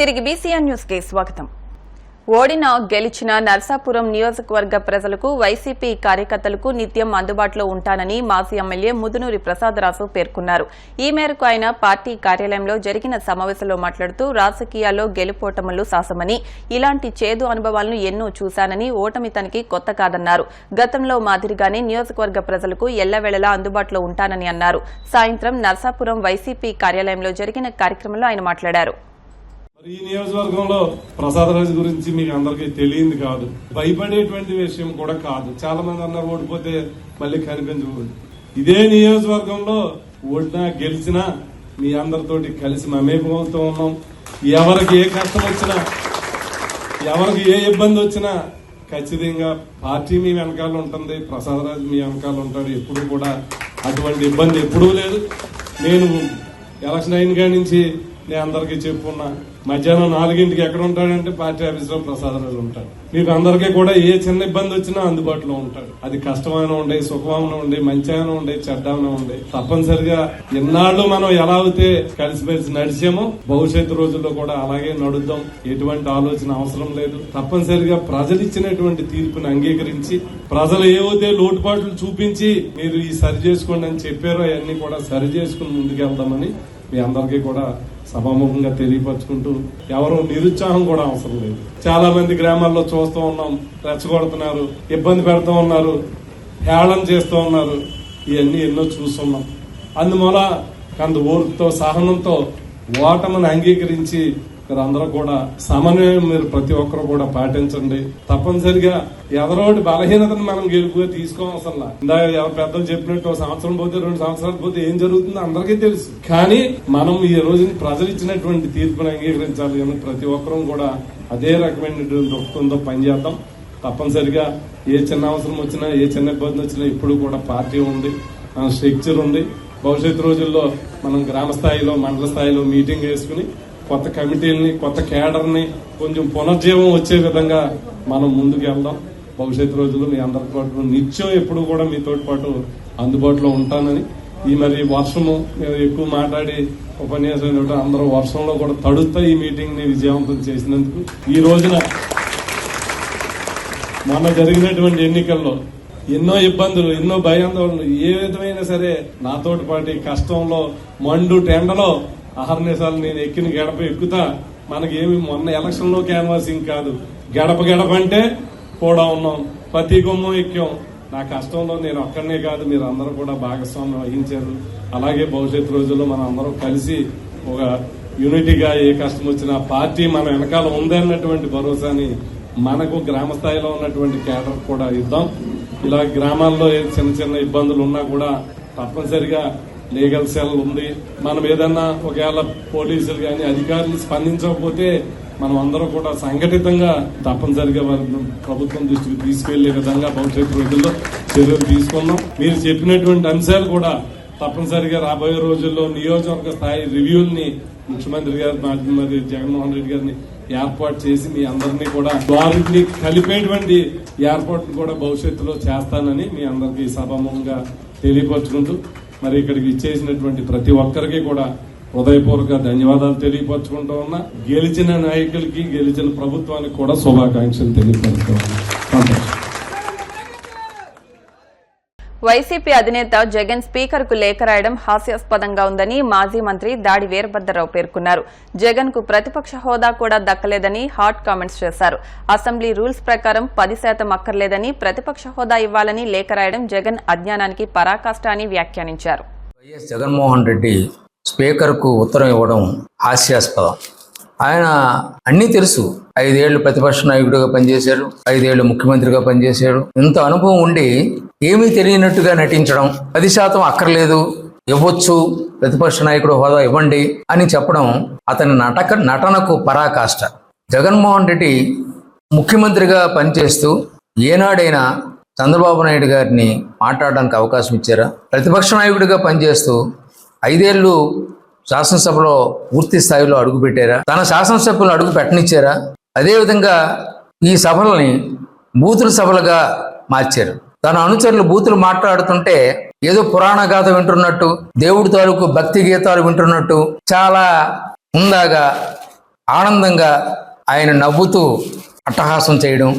తిరిగి BCN news కి స్వాగతం. ఓడిన గెలిచిన నర్సాపురం నియోజకవర్గ ప్రజలకు వైసీపీ కార్యకర్తలకు నిత్యం అందుబాటులో ఉంటానని మాజీ ఎమ్మెల్యే ముదునూరి ప్రసాదరాజు పేర్కొన్నారు. ఈ మేరకు ఆయన పార్టీ కార్యాలయంలో జరిగిన సమావేశంలో మాట్లాడుతూ రాజకీయాల్లో గెలుపోటములు శాసమని, ఇలాంటి చేదు అనుభవాలను ఎన్నో చూశానని, ఓటమి తనకి కొత్త కాదన్నారు. గతంలో మాదిరిగానే నియోజకవర్గ ప్రజలకు ఎల్లవేళలా అందుబాటులో ఉంటానని అన్నారు. సాయంత్రం నర్సాపురం వైసీపీ కార్యాలయంలో జరిగిన కార్యక్రమంలో ఆయన మాట్లాడారు. ఈ నియోజకవర్గంలో ప్రసాదరాజు గురించి మీకు అందరికీ తెలియంది కాదు, భయపడేటువంటి విషయం కూడా కాదు. చాలా మంది అన్నారు ఓడిపోతే మళ్ళీ కనిపించకూడదు. ఇదే నియోజకవర్గంలో ఓడినా గెలిచినా మీ అందరితోటి కలిసి మమేకమవుతూ ఉన్నాం. ఎవరికి ఏ కష్టం వచ్చినా, ఎవరికి ఏ ఇబ్బంది వచ్చినా ఖచ్చితంగా పార్టీ మీ వెనకాల ఉంటుంది, ప్రసాదరాజు మీ వెనకాల ఉంటాడు. ఎప్పుడు కూడా అటువంటి ఇబ్బంది ఎప్పుడూ లేదు. నేను ఎలక్షన్ అయిన కాడి నుంచి నేను అందరికీ చెప్పుకున్నా, మధ్యాహ్నం 4 ఎక్కడ ఉంటాడంటే పార్టీ ఆఫీస్ లో ప్రసాదరాజు ఉంటాడు. మీకు అందరికీ కూడా ఏ చిన్న ఇబ్బంది వచ్చినా అందుబాటులో ఉంటాడు. అది కష్టమైన ఉండే, సుఖమైన ఉండే, మంచి అయినా ఉండే, చెడ్డమైనా ఉండే, తప్పనిసరిగా ఇన్నాళ్ళు మనం ఎలా అయితే కలిసిమెలిసి నడిచామో భవిష్యత్తు రోజుల్లో కూడా అలాగే నడుద్దాం. ఎటువంటి ఆలోచన అవసరం లేదు. తప్పనిసరిగా ప్రజలు ఇచ్చినటువంటి తీర్పుని అంగీకరించి, ప్రజలు ఏవైతే లోటుపాట్లు చూపించి మీరు ఈ సరి చేసుకోండి అని చెప్పారో అవన్నీ కూడా సరి చేసుకుని ముందుకెళ్దామని మీ అందరికీ కూడా సభాముఖంగా తెలియపరుచుకుంటూ, ఎవరు నిరుత్సాహం కూడా అవసరం లేదు. చాలా మంది గ్రామాల్లో చూస్తూ ఉన్నాం, రెచ్చగొడుతున్నారు, ఇబ్బంది పెడుతూ ఉన్నారు, హేళన చేస్తూ ఉన్నారు. ఇవన్నీ ఎన్నో చూస్తున్నాం. అందువల్ల కొంత ఓర్పుతో, సహనంతో ఓటమిని అంగీకరించి మీరందరూ కూడా సమన్వయం మీరు ప్రతి ఒక్కరు కూడా పాటించండి. తప్పనిసరిగా ఎదరోటి బలహీనతను మనం గెలుపుగా తీసుకోవసరంలా. ఇందాక ఎవరు పెద్దలు చెప్పినట్టు 1 సంవత్సరం పోతే 2 సంవత్సరాలు పోతే ఏం జరుగుతుందో అందరికీ తెలుసు. కానీ మనం ఈ రోజు ప్రజలు ఇచ్చినటువంటి తీర్పును అంగీకరించాలి అని ప్రతి ఒక్కరూ కూడా అదే రకమైనటువంటి దృక్పథంతో పనిచేద్దాం. తప్పనిసరిగా ఏ చిన్న అవసరం వచ్చినా, ఏ చిన్న ఇబ్బంది వచ్చినా ఇప్పుడు కూడా పార్టీ ఉంది, మన స్ట్రక్చర్ ఉంది. భవిష్యత్తు రోజుల్లో మనం గ్రామ స్థాయిలో, మండల స్థాయిలో మీటింగ్ వేసుకుని కొత్త కమిటీలని, కొత్త కేడర్ని కొంచెం పునర్జీవం వచ్చే విధంగా మనం ముందుకు వెళ్దాం. భవిష్యత్తు రోజుల్లో మీ అందరి పాటు నిత్యం ఎప్పుడు కూడా మీతో పాటు అందుబాటులో ఉంటానని, ఈ మరి వర్షము ఎక్కువ మాట్లాడి ఉపన్యాసం అందరూ వర్షంలో కూడా తడుస్తా ఈ మీటింగ్ ని విజయవంతం చేసినందుకు, ఈ రోజున మొన్న జరిగినటువంటి ఎన్నికల్లో ఎన్నో ఇబ్బందులు, ఎన్నో భయాందోళనలు, ఏ విధమైనా సరే నాతోటి పాటు కష్టంలో, మండు టెండలో అహర్నిశాలు నేను ఎక్కిన గడప ఎక్కుతా. మనకేమి మొన్న ఎలక్షన్ లో క్యాన్వాసింగ్ కాదు, గడప గడప అంటే కూడా ఉన్నాం, ప్రతి గుమ్మం ఎక్కాం. నా కష్టంలో నేను ఒక్కడనే కాదు, మీరు అందరూ కూడా భాగస్వామ్యం వహించారు. అలాగే భవిష్యత్తు రోజుల్లో మనం అందరం కలిసి ఒక యూనిటీగా ఏ కష్టం వచ్చినా పార్టీ మన వెనకాల ఉందన్నటువంటి భరోసాని మనకు గ్రామ స్థాయిలో ఉన్నటువంటి కేడర్ కూడా ఇద్దాం. ఇలా గ్రామాల్లో చిన్న చిన్న ఇబ్బందులు ఉన్నా కూడా తప్పనిసరిగా లీగల్ సెల్ ఉంది. మనం ఏదన్నా ఒకవేళ పోలీసులు కానీ అధికారులు స్పందించకపోతే మనం అందరూ కూడా సంఘటితంగా తప్పనిసరిగా ప్రభుత్వం దృష్టికి తీసుకెళ్లే విధంగా భవిష్యత్తు రోజుల్లో చర్యలు తీసుకున్నాం. మీరు చెప్పినటువంటి అంశాలు కూడా తప్పనిసరిగా రాబోయే రోజుల్లో నియోజకవర్గ స్థాయి రివ్యూల్ని ముఖ్యమంత్రి గారు, మరి జగన్మోహన్ రెడ్డి గారిని ఏర్పాటు చేసి మీ అందరినీ కూడా వారిని కలిపేటువంటి ఏర్పాట్లు కూడా భవిష్యత్తులో చేస్తానని మీ అందరికీ సభాముఖంగా తెలియపరుచుకుంటూ, మరి ఇక్కడికి ఇచ్చేసినటువంటి ప్రతి ఒక్కరికి కూడా హృదయపూర్వక ధన్యవాదాలు తెలియపరచుకుంటూ ఉన్నా. గెలిచిన నాయకులకి, గెలిచిన ప్రభుత్వానికి కూడా శుభాకాంక్షలు తెలియపరుస్తూ ఉన్నా. వైసీపీ అధినేత జగన్ స్పీకర్ కు లేఖ రాయడం హాస్యాస్పదంగా ఉందని మాజీ మంత్రి దాడి వీరభద్రరావు పేర్కొన్నారు. జగన్ కు ప్రతిపక్ష హోదా కూడా దక్కలేదని హాట్ కామెంట్స్ చేశారు. అసెంబ్లీ రూల్స్ ప్రకారం 10% అక్కర్లేదని, ప్రతిపక్ష హోదా ఇవ్వాలని లేఖ రాయడం జగన్ అజ్ఞానానికి పరాకాష్ట అని వ్యాఖ్యానించారు. వైఎస్ జగన్మోహన్ రెడ్డి స్పీకర్ కు ఉత్తరం ఇవ్వడం హాస్యాస్పదం. ఆయన అన్నీ తెలుసు. 5 ఏళ్లు ప్రతిపక్ష నాయకుడిగా పనిచేశాడు, 5 ఏళ్లు ముఖ్యమంత్రిగా పనిచేశాడు. ఇంత అనుభవం ఉండి ఏమీ తెలియనట్టుగా నటించడం, 10% అక్కర్లేదు, ఇవ్వచ్చు, ప్రతిపక్ష నాయకుడు హోదా ఇవ్వండి అని చెప్పడం అతని నటనకు పరాకాష్ట. జగన్మోహన్ రెడ్డి ముఖ్యమంత్రిగా పనిచేస్తూ ఏనాడైనా చంద్రబాబు నాయుడు గారిని మాట్లాడడానికి అవకాశం ఇచ్చారా? ప్రతిపక్ష నాయకుడిగా పనిచేస్తూ 5 ఏళ్లు శాసనసభలో పూర్తి స్థాయిలో అడుగుపెట్టారా? తన శాసనసభ్యులు అడుగు పెట్టనిచ్చారా? అదేవిధంగా ఈ సభలని బూతుల సభలుగా మార్చారు. తన అనుచరులు బూతులు మాట్లాడుతుంటే ఏదో పురాణ గాథ వింటున్నట్టు, దేవుడి తాలూకు భక్తి గీతాలు వింటున్నట్టు చాలా హుందాగా ఆనందంగా ఆయన నవ్వుతూ అట్టహాసం చేయడం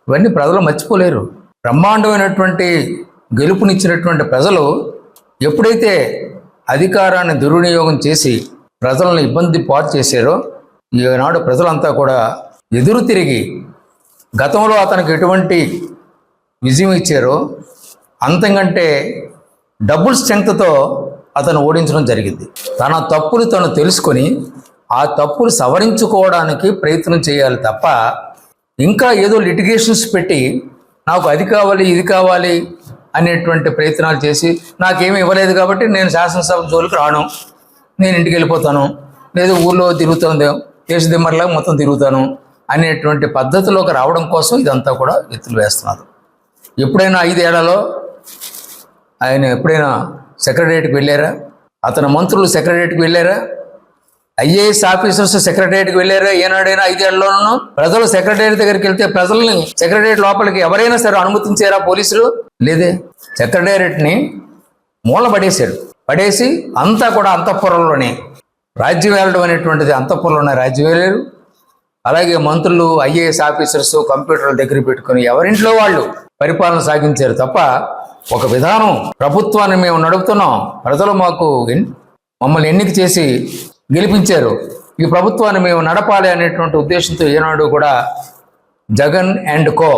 ఇవన్నీ ప్రజలు మర్చిపోలేరు. బ్రహ్మాండమైనటువంటి గెలుపునిచ్చినటువంటి ప్రజలు ఎప్పుడైతే అధికారాన్ని దుర్వినియోగం చేసి ప్రజలను ఇబ్బంది పాటు చేశారో ఈనాడు ప్రజలంతా కూడా ఎదురు తిరిగి గతంలో అతనికి ఎటువంటి విజయం ఇచ్చారో అంతకంటే డబుల్ స్ట్రెంగ్త్తో అతను ఓడించడం జరిగింది. తన తప్పులు తను తెలుసుకొని ఆ తప్పులు సవరించుకోవడానికి ప్రయత్నం చేయాలి తప్ప ఇంకా ఏదో లిటిగేషన్స్ పెట్టి నాకు అది కావాలి ఇది కావాలి అనేటువంటి ప్రయత్నాలు చేసి నాకేమీ ఇవ్వలేదు కాబట్టి నేను శాసనసభ జోలికి రాను, నేను ఇంటికి వెళ్ళిపోతాను, లేదా ఊళ్ళో తిరుగుతుంది దేశదిమ్మర్లాగా మొత్తం తిరుగుతాను అనేటువంటి పద్ధతిలోకి రావడం కోసం ఇదంతా కూడా ఎత్తులు వేస్తున్నారు. ఎప్పుడైనా 5 ఏళ్లలో ఆయన ఎప్పుడైనా సెక్రటరియట్కి వెళ్ళారా? అతని మంత్రులు సెక్రటరియట్కి వెళ్ళారా? ఐఏఎస్ ఆఫీసర్స్ సెక్రటరియట్కి వెళ్ళారా? ఏనాడైనా 5 ఏళ్లలోనూ ప్రజలు సెక్రటరియట్ దగ్గరికి వెళ్తే ప్రజల్ని సెక్రటరియట్ లోపలికి ఎవరైనా సరే అనుమతించారా పోలీసులు? లేదే. సెక్రటరియట్ని మూల పడేసి అంతా కూడా అంతఃపురంలోనే రాజ్యం వెళ్ళడం అనేటువంటిది, అంతఃపురంలోనే రాజ్యం వెళ్ళారు. అలాగే మంత్రులు ఐఏఎస్ ఆఫీసర్స్ కంప్యూటర్ల దగ్గర పెట్టుకుని ఎవరింట్లో వాళ్ళు పరిపాలన సాగించారు తప్ప ఒక విధానం ప్రభుత్వాన్ని మేము నడుపుతున్నాం, ప్రజలు మమ్మల్ని ఎన్నిక చేసి గెలిపించారు, ఈ ప్రభుత్వాన్ని మేము నడపాలి అనేటువంటి ఉద్దేశంతో ఏనాడు కూడా Jagan and co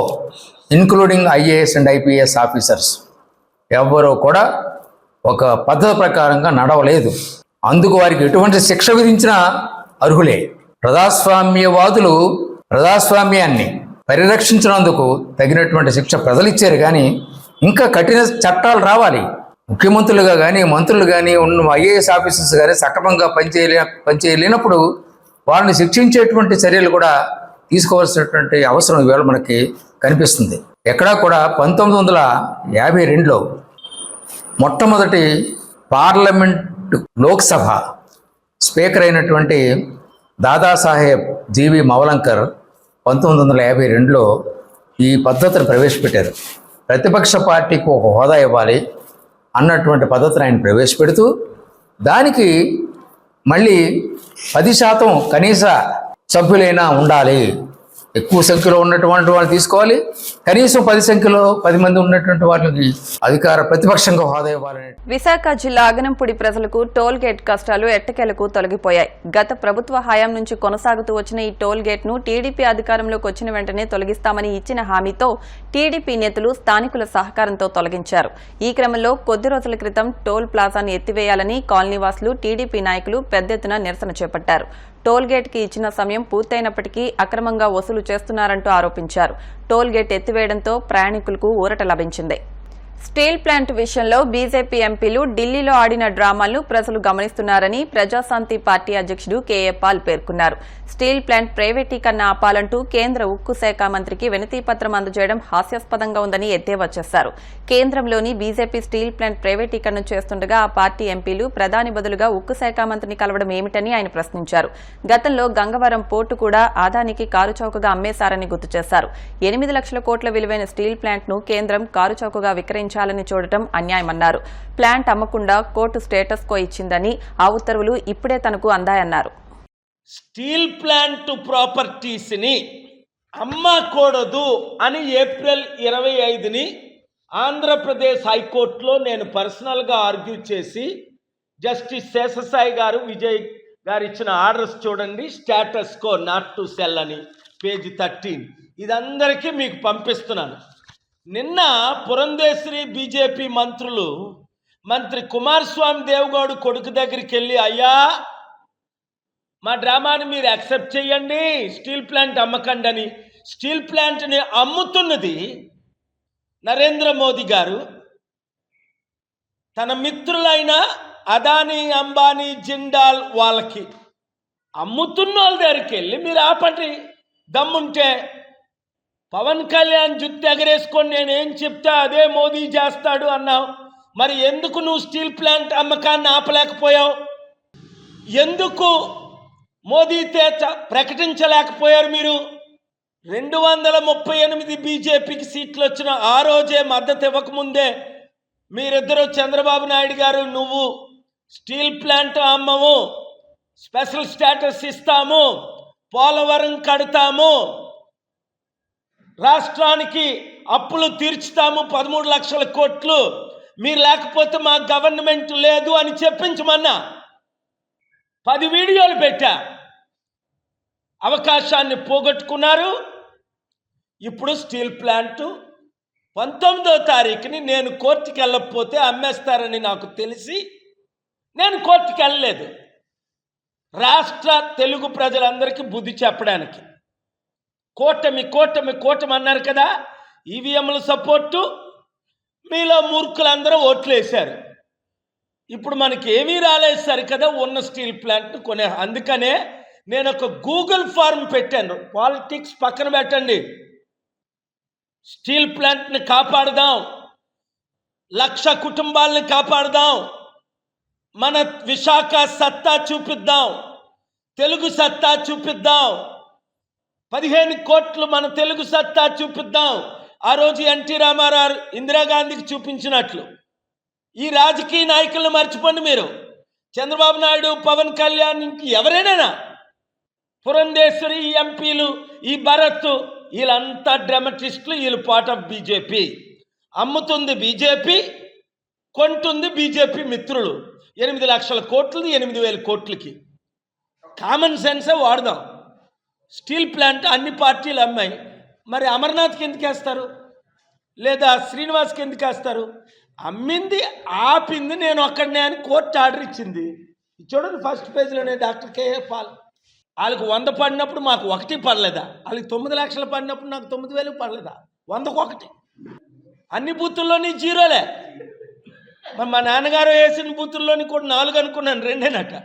including IAS and IPS officers ఎవరూ కూడా ఒక పద్ధతి ప్రకారంగా నడవలేదు. అందుకు వారికి ఎటువంటి శిక్ష విధించినా అర్హులే. ప్రజాస్వామ్యవాదులు ప్రజాస్వామ్యాన్ని పరిరక్షించినందుకు తగినటువంటి శిక్ష ప్రజలు ఇచ్చారు. కానీ ఇంకా కఠిన చట్టాలు రావాలి. ముఖ్యమంత్రులుగా కానీ మంత్రులు కానీ ఉన్న ఐఏఎస్ ఆఫీసర్స్ కానీ సక్రమంగా పనిచేయలేనప్పుడు వారిని శిక్షించేటువంటి చర్యలు కూడా తీసుకోవాల్సినటువంటి అవసరం ఈవేళ మనకి కనిపిస్తుంది. ఎక్కడా కూడా 1952లో మొట్టమొదటి పార్లమెంటు లోక్సభ స్పీకర్ అయినటువంటి దాదాసాహెబ్ జీవి మవలంకర్ 1952లో ఈ పద్ధతిని ప్రవేశపెట్టారు. ప్రతిపక్ష పార్టీకి ఒక హోదా ఇవ్వాలి అన్నటువంటి పద్ధతిని ఆయన ప్రవేశపెడుతూ దానికి మళ్ళీ 10% కనీస సభ్యులైనా ఉండాలి. ఎక్కువ సంఖ్యలో ఉన్నటువంటి వాళ్ళు తీసుకోవాలి, కనీసం 10 మంది ఉన్నటువంటి వాళ్ళకి ప్రతిపక్షంగా హోదా ఇవ్వాలని. విశాఖ జిల్లా అగనంపూడి ప్రజలకు టోల్ గేట్ కష్టాలు ఎట్టకేలకు తొలగిపోయాయి. గత ప్రభుత్వ హయాం నుంచి కొనసాగుతూ వచ్చిన ఈ టోల్ గేట్ ను టీడీపీ అధికారంలోకి వచ్చిన వెంటనే తొలగిస్తామని ఇచ్చిన హామీతో టీడీపీ నేతలు స్థానికుల సహకారంతో తొలగించారు. ఈ క్రమంలో కొద్ది రోజుల క్రితం టోల్ ప్లాజాను ఎత్తివేయాలని కాలనీవాసులు టీడీపీ నాయకులు పెద్ద ఎత్తున నిరసన చేపట్టారు. టోల్ గేట్ కి ఇచ్చిన సమయం పూర్తయినప్పటికీ అక్రమంగా వసూలు చేస్తున్నారంటూ ఆరోపించారు. టోల్ గేట్ ఎత్తివేయడంతో ప్రయాణికులకు ఊరట లభించింది. స్టీల్ ప్లాంట్ విషయంలో బీజేపీ ఎంపీలు ఢిల్లీలో ఆడిన డ్రామాలను ప్రజలు గమనిస్తున్నారని ప్రజాశాంతి పార్టీ అధ్యక్షుడు కేఏ పాల్ పేర్కొన్నారు. స్టీల్ ప్లాంట్ ప్రైవేటీకరణ ఆపాలంటూ కేంద్ర ఉక్కు శాఖ మంత్రికి వినతిపత్రం అందజేయడం హాస్యాస్పదంగా ఉందని ఎద్దేవా చేశారు. కేంద్రంలోని బీజేపీ స్టీల్ ప్లాంట్ ప్రైవేటీకరణ చేస్తుండగా ఆ పార్టీ ఎంపీలు ప్రధాని బదులుగా ఉక్కు శాఖ మంత్రిని కలవడం ఏమిటని ఆయన ప్రశ్నించారు. గతంలో గంగవరం పోర్టు కూడా ఆదానికి కారుచౌకగా అమ్మేశారని గుర్తు చేశారు. 8 లక్షల కోట్ల విలువైన స్టీల్ ప్లాంట్ ను కేంద్రం కారుచౌకగా విక్రయించాలని చూడటం అన్యాయమన్నారు. ప్లాంట్ అమ్మకుండా కోర్టు స్టేటస్ కో ఇచ్చిందని, ఆ ఉత్తర్వులు ఇప్పుడే తనకు అందాయన్నారు. స్టీల్ ప్లాంట్ ప్రాపర్టీస్ని అమ్మకూడదు అని ఏప్రిల్ 25ని ఆంధ్రప్రదేశ్ హైకోర్టులో నేను పర్సనల్గా ఆర్గ్యూ చేసి జస్టిస్ శేషసాయి గారు, విజయ్ గారు ఇచ్చిన ఆర్డర్స్ చూడండి. Status quo not to cell అని పేజీ 13. ఇదందరికీ మీకు పంపిస్తున్నాను. నిన్న పురంధేశ్వరి బీజేపీ మంత్రి కుమారస్వామి దేవగౌడ కొడుకు దగ్గరికి వెళ్ళి, అయ్యా మా డ్రామాని మీరు యాక్సెప్ట్ చేయండి, స్టీల్ ప్లాంట్ అమ్మకండి అని. స్టీల్ ప్లాంట్ని అమ్ముతున్నది నరేంద్ర మోదీ గారు. తన మిత్రులైన అదానీ, అంబానీ, జిండాల్ వాళ్ళకి అమ్ముతున్న వాళ్ళ దగ్గరికి వెళ్ళి మీరు ఆపండి. దమ్ముంటే పవన్ కళ్యాణ్ జుట్టు ఎగరేసుకొని నేనేం చెప్తే అదే మోదీ చేస్తాడు అన్నావు. మరి ఎందుకు నువ్వు స్టీల్ ప్లాంట్ అమ్మకాన్ని ఆపలేకపోయావు? ఎందుకు మోదీ ప్రకటించలేకపోయారు? మీరు 238 బీజేపీకి సీట్లు వచ్చిన ఆ రోజే మద్దతు ఇవ్వకముందే మీరిద్దరూ చంద్రబాబు నాయుడు గారు, నువ్వు స్టీల్ ప్లాంట్ అమ్మము, స్పెషల్ స్టేటస్ ఇస్తాము, పోలవరం కడతాము, రాష్ట్రానికి అప్పులు తీర్చుతాము 13 లక్షల కోట్లు, మీరు లేకపోతే మా గవర్నమెంట్ లేదు అని చెప్పించమన్నా 10 వీడియోలు పెట్టా. అవకాశాన్ని పోగొట్టుకున్నారు. ఇప్పుడు స్టీల్ ప్లాంటు 19వ తారీఖుని నేను కోర్టుకి వెళ్ళకపోతే అమ్మేస్తారని నాకు తెలిసి నేను కోర్టుకి వెళ్ళలేదు. రాష్ట్ర తెలుగు ప్రజలందరికీ బుద్ధి చెప్పడానికి కూటమి అన్నారు కదా, ఈవీఎంల సపోర్టు, మీలో మూర్ఖులందరూ ఓట్లు వేశారు. ఇప్పుడు మనకి ఏమీ రాలేదు సరికదా ఉన్న స్టీల్ ప్లాంట్ను కొనే. అందుకనే నేను ఒక గూగుల్ ఫార్మ్ పెట్టాను. పాలిటిక్స్ పక్కన పెట్టండి, స్టీల్ ప్లాంట్ని కాపాడదాం, 1,00,000 కుటుంబాలని కాపాడదాం, మన విశాఖ సత్తా చూపిద్దాం, తెలుగు సత్తా చూపిద్దాం, 15 కోట్లు మన తెలుగు సత్తా చూపిద్దాం. ఆ రోజు ఎన్టీ రామారావు ఇందిరాగాంధీకి చూపించినట్లు. ఈ రాజకీయ నాయకులను మర్చిపోండి మీరు. చంద్రబాబు నాయుడు, పవన్ కళ్యాణ్, ఎవరైనా, పురంధేశ్వరి, ఈ ఎంపీలు, ఈ భరత్, వీళ్ళంతా డ్రామటిస్టులు. వీళ్ళు పార్ట్ ఆఫ్ బీజేపీ. అమ్ముతుంది బీజేపీ, కొంటుంది బీజేపీ మిత్రులు. 8 లక్షల కోట్లది 8,000 కోట్లకి. కామన్ సెన్సే వాడదాం. స్టీల్ ప్లాంట్ అన్ని పార్టీలు అమ్మాయి, మరి అమర్నాథ్కి ఎందుకు వేస్తారు, లేదా శ్రీనివాస్కి ఎందుకు వేస్తారు? అమ్మింది ఆపింది నేను ఒక్కడనే అని కోర్టు ఆర్డర్ ఇచ్చింది. చూడండి ఫస్ట్ పేజీలోనే డాక్టర్ కేఏ పాల్. వాళ్ళకి 100 పడినప్పుడు మాకు 1 పడలేదా? వాళ్ళకి 9 లక్షలు పడినప్పుడు నాకు 9,000 పడలేదా? 100కు 1. అన్ని బూతుల్లోని జీరోలే. మరి మా నాన్నగారు వేసిన బూతుల్లోని కూడా 4 అనుకున్నాను, 2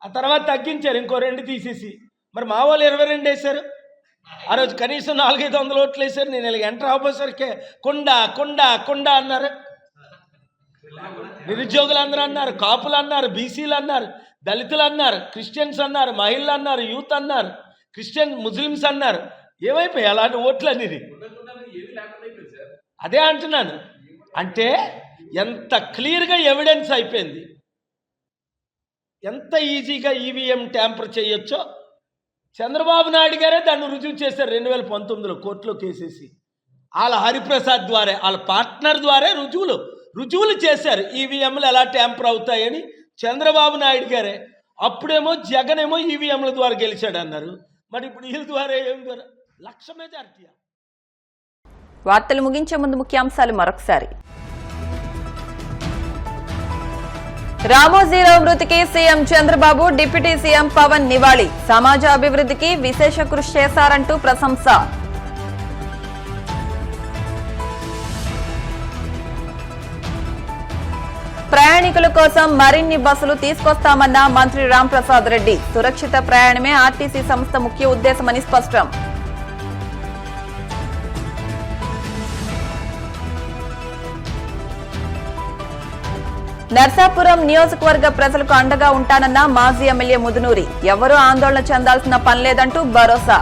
ఆ తర్వాత తగ్గించారు, ఇంకో 2 తీసేసి. మరి మా వాళ్ళు 22 వేశారు. ఆ రోజు కనీసం 400-500 ఓట్లు వేశారు. నేను ఇలా ఎంటర్ అవ్వసరికే కొండ అన్నారు. నిరుద్యోగులు అందరూ అన్నారు, కాపులు అన్నారు, బీసీలు అన్నారు, దళితులు అన్నారు, క్రిస్టియన్స్ అన్నారు, మహిళలు అన్నారు, యూత్ అన్నారు, ముస్లిమ్స్ అన్నారు. ఏమైపోయాయి అలాంటి ఓట్లు అనేది? అదే అంటున్నాను. అంటే ఎంత క్లియర్గా ఎవిడెన్స్ అయిపోయింది, ఎంత ఈజీగా ఈవీఎం ట్యాంపర్ చేయొచ్చో చంద్రబాబు నాయుడు గారే దాన్ని రుజువు చేశారు 2019లో కోర్టులో కేసేసి. వాళ్ళ హరిప్రసాద్ ద్వారా, వాళ్ళ పార్ట్నర్ ద్వారా రుజువులు చేశారు ఈవీఎంలు ఎలా ట్యాంపర్ అవుతాయని చంద్రబాబు నాయుడు గారే. అప్పుడేమో జగన్ ఏమో ఈవీఎంల ద్వారా గెలిచాడు అన్నారు. మరి ఇప్పుడు వీళ్ళ ద్వారా ఏం ద్వారా 1,00,000 మెజార్టీ. వార్తలు ముగించే ముందు ముఖ్యాంశాలు మరొకసారి. రామోజీరావు మృతికి CM Chandrababu, deputy CM Pawan నివాళి. సమాజ అభివృద్ధికి విశేష కృషి చేశారంటూ ప్రశంస. ప్రయాణికుల కోసం మరిన్ని బస్సులు తీసుకొస్తామన్న మంత్రి రాంప్రసాద్ రెడ్డి. సురక్షిత ప్రయాణమే ఆర్టీసీ సంస్థ ముఖ్య ఉద్దేశమని స్పష్టం. నర్సాపురం నియోజకవర్గ ప్రజలకు అండగా ఉంటానన్న మాజీ ఎమ్మెల్యే ముదునూరి. ఎవరూ ఆందోళన చెందాల్సిన పనిలేదంటూ భరోసా.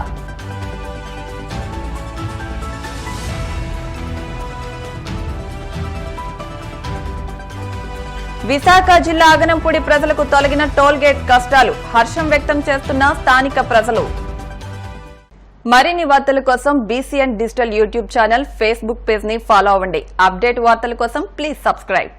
విశాఖ జిల్లా అగనంపూడి ప్రజలకు తొలగిన టోల్ గేట్ కష్టాలు. హర్షం వ్యక్తం చేస్తున్న స్థానిక ప్రజలు. మరిన్ని వార్తల కోసం BCN digital YouTube channel, Facebook page ని ఫాలో అవ్వండి. అప్డేట్ వార్తల కోసం ప్లీజ్ సబ్స్క్రైబ్.